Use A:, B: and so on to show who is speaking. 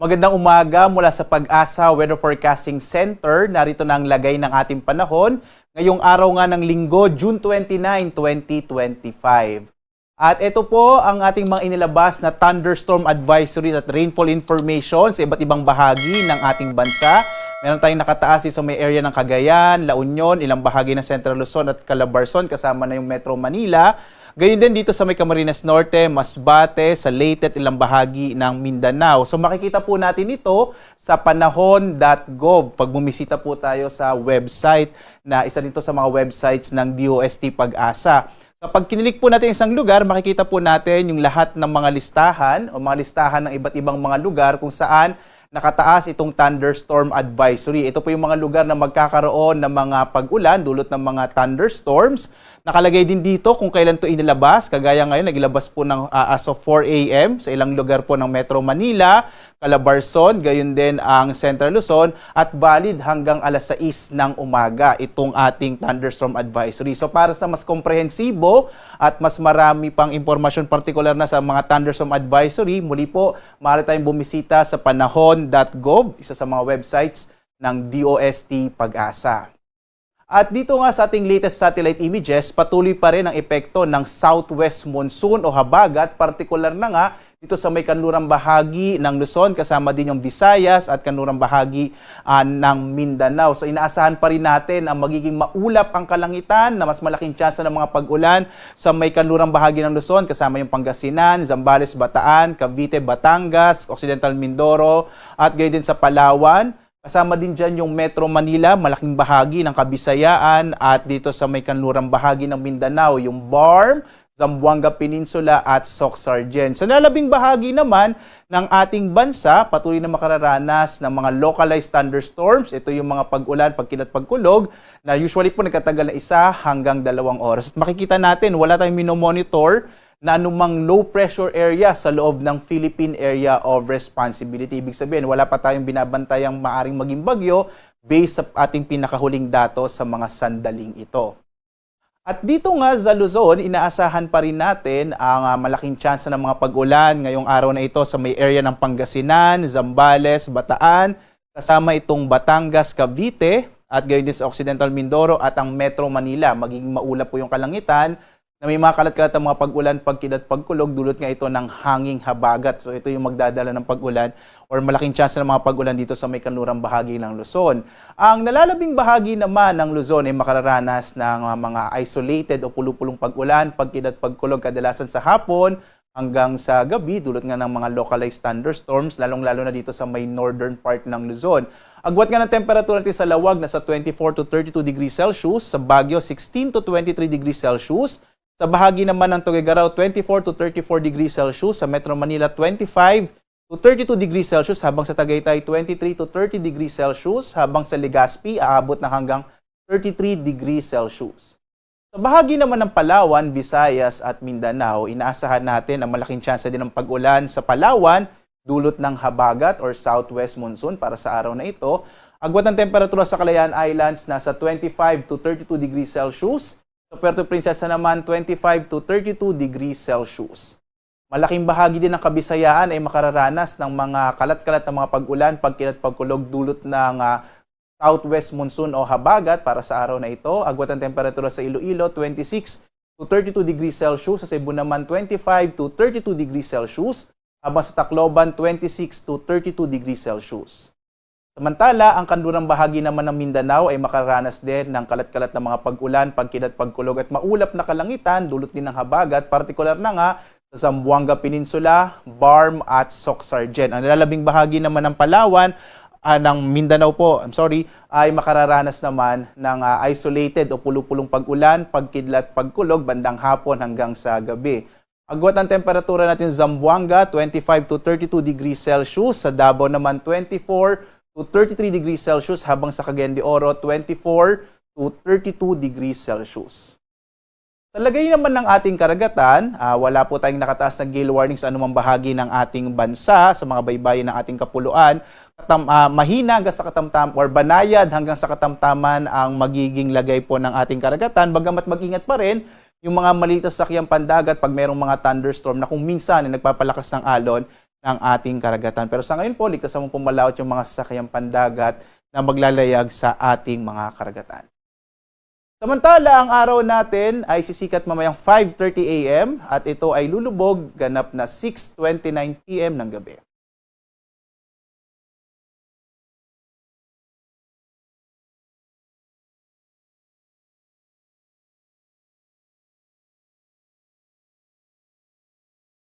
A: Magandang umaga mula sa Pag-asa Weather Forecasting Center. Narito na ang lagay ng ating panahon ngayong araw nga ng Linggo, June 29, 2025. At ito po ang ating mga inilabas na thunderstorm advisory at rainfall information sa iba't ibang bahagi ng ating bansa. Meron tayong nakataas sa may area ng Cagayan, La Union, ilang bahagi ng Central Luzon at Calabarzon, kasama na yung Metro Manila. Gayon din dito sa may Camarines Norte, Masbate, sa Leyte at ilang bahagi ng Mindanao. So makikita po natin ito sa panahon.gov pag bumisita po tayo sa website na isa dito sa mga websites ng DOST Pag-asa. Kapag kinilik po natin isang lugar, makikita po natin yung lahat ng mga listahan o mga listahan ng iba't ibang mga lugar kung saan nakataas itong thunderstorm advisory. Ito po yung mga lugar na magkakaroon ng mga pag-ulan dulot ng mga thunderstorms. Nakalagay din dito kung kailan ito inilabas. Kagaya ngayon, nagilabas po ng as of 4 a.m. sa ilang lugar po ng Metro Manila, Calabarzon, gayon din ang Central Luzon, at valid hanggang alas 6 ng umaga itong ating thunderstorm advisory. So para sa mas komprehensibo at mas marami pang impormasyon partikular na sa mga thunderstorm advisory, muli po, maaari tayong bumisita sa panahon.gov, isa sa mga websites ng DOST Pag-asa. At dito nga sa ating latest satellite images, patuloy pa rin ang epekto ng southwest monsoon o habagat, partikular na nga dito sa may kanlurang bahagi ng Luzon, kasama din yung Visayas at kanlurang bahagi ng Mindanao. So inaasahan pa rin natin ang magiging maulap ang kalangitan na mas malaking tsansa ng mga pag-ulan sa may kanlurang bahagi ng Luzon, kasama yung Pangasinan, Zambales, Bataan, Cavite, Batangas, Occidental Mindoro at gayon din sa Palawan. Kasama din dyan yung Metro Manila, malaking bahagi ng Kabisayaan, at dito sa may kanlurang bahagi ng Mindanao, yung Barm, Zamboanga Peninsula at Soc-Sargen. Sa lalabing bahagi naman ng ating bansa, patuloy na makararanas ng mga localized thunderstorms. Ito yung mga pag-ulan, pagkinat, pagkulog, na usually po nagkatagal na 1 hanggang 2 oras. At makikita natin, wala tayong minomonitor na anumang low pressure area sa loob ng Philippine Area of Responsibility. Ibig sabihin, wala pa tayong binabantayang maaring maging bagyo based sa ating pinakahuling datos sa mga sandaling ito. At dito nga sa Luzon, inaasahan pa rin natin ang malaking tsansa ng mga pag-ulan ngayong araw na ito sa may area ng Pangasinan, Zambales, Bataan, kasama itong Batangas, Cavite, at gayon din sa Occidental Mindoro at ang Metro Manila. Magiging maulap po yung kalangitan na may mga kalat-kalat ng mga pag-ulan, pagkinat, pagkulog, dulot nga ito ng hanging habagat. So ito yung magdadala ng pag-ulan or malaking chance ng mga pag-ulan dito sa may kanlurang bahagi ng Luzon. Ang nalalabing bahagi naman ng Luzon ay makararanas ng mga isolated o pulupulong pag-ulan, pagkinat, pagkulog, kadalasan sa hapon hanggang sa gabi, dulot nga ng mga localized thunderstorms, lalong-lalo na dito sa may northern part ng Luzon. Agwat nga ng temperatura natin sa Lawag na sa 24 to 32 degrees Celsius, sa Baguio 16 to 23 degrees Celsius, sa bahagi naman ng Tuguegarao, 24 to 34 degrees Celsius. Sa Metro Manila, 25 to 32 degrees Celsius. Habang sa Tagaytay, 23 to 30 degrees Celsius. Habang sa Legazpi, aabot na hanggang 33 degrees Celsius. Sa bahagi naman ng Palawan, Visayas at Mindanao, inaasahan natin ang malaking tsansa din ng pag-ulan sa Palawan, dulot ng habagat or southwest monsoon para sa araw na ito. Agwat ng temperatura sa Calayan Islands, nasa 25 to 32 degrees Celsius. Sa Puerto Princesa naman, 25 to 32 degrees Celsius. Malaking bahagi din ng Kabisayaan ay makararanas ng mga kalat-kalat na mga pag-ulan, pagkinat, pagkulog, dulot ng southwest monsoon o habagat para sa araw na ito. Agwat ang temperatura sa Iloilo, 26 to 32 degrees Celsius. Sa Cebu naman, 25 to 32 degrees Celsius. Habang sa Tacloban, 26 to 32 degrees Celsius. Samantala, ang kanlurang bahagi naman ng Mindanao ay makararanas din ng kalat-kalat na mga pag-ulan, pagkinat, pagkulog at maulap na kalangitan, dulot din ng habagat, partikular na nga sa Zamboanga Peninsula, Barm at Soc-Sargen. Ang nalalabing bahagi naman ng Palawan, ng Mindanao po, ay makararanas naman ng isolated o pulupulong pag-ulan, pagkidlat, pagkulog, bandang hapon hanggang sa gabi. Agwat ang temperatura natin sa Zamboanga, 25 to 32 degrees Celsius. Sa Davao naman, 24 to 33 degrees Celsius, habang sa Cagayan de Oro, 24 to 32 degrees Celsius. Sa lagay naman ng ating karagatan, wala po tayong nakataas na gale warning sa anumang bahagi ng ating bansa, sa mga baybayin ng ating kapuluan. Mahina hanggang sa katamtam or banayad hanggang sa katamtaman ang magiging lagay po ng ating karagatan, bagamat mag-ingat pa rin yung mga maliit na sakyang pandagat pag mayroong mga thunderstorm na kung minsan ay nagpapalakas ng alon, ng ating karagatan. Pero sa ngayon po, ligtas naman pumalaot yung mga sasakyang pandagat na maglalayag sa ating mga karagatan. Samantala, ang araw natin ay sisikat mamayang 5:30 AM at ito ay lulubog ganap na 6:29 PM ng gabi.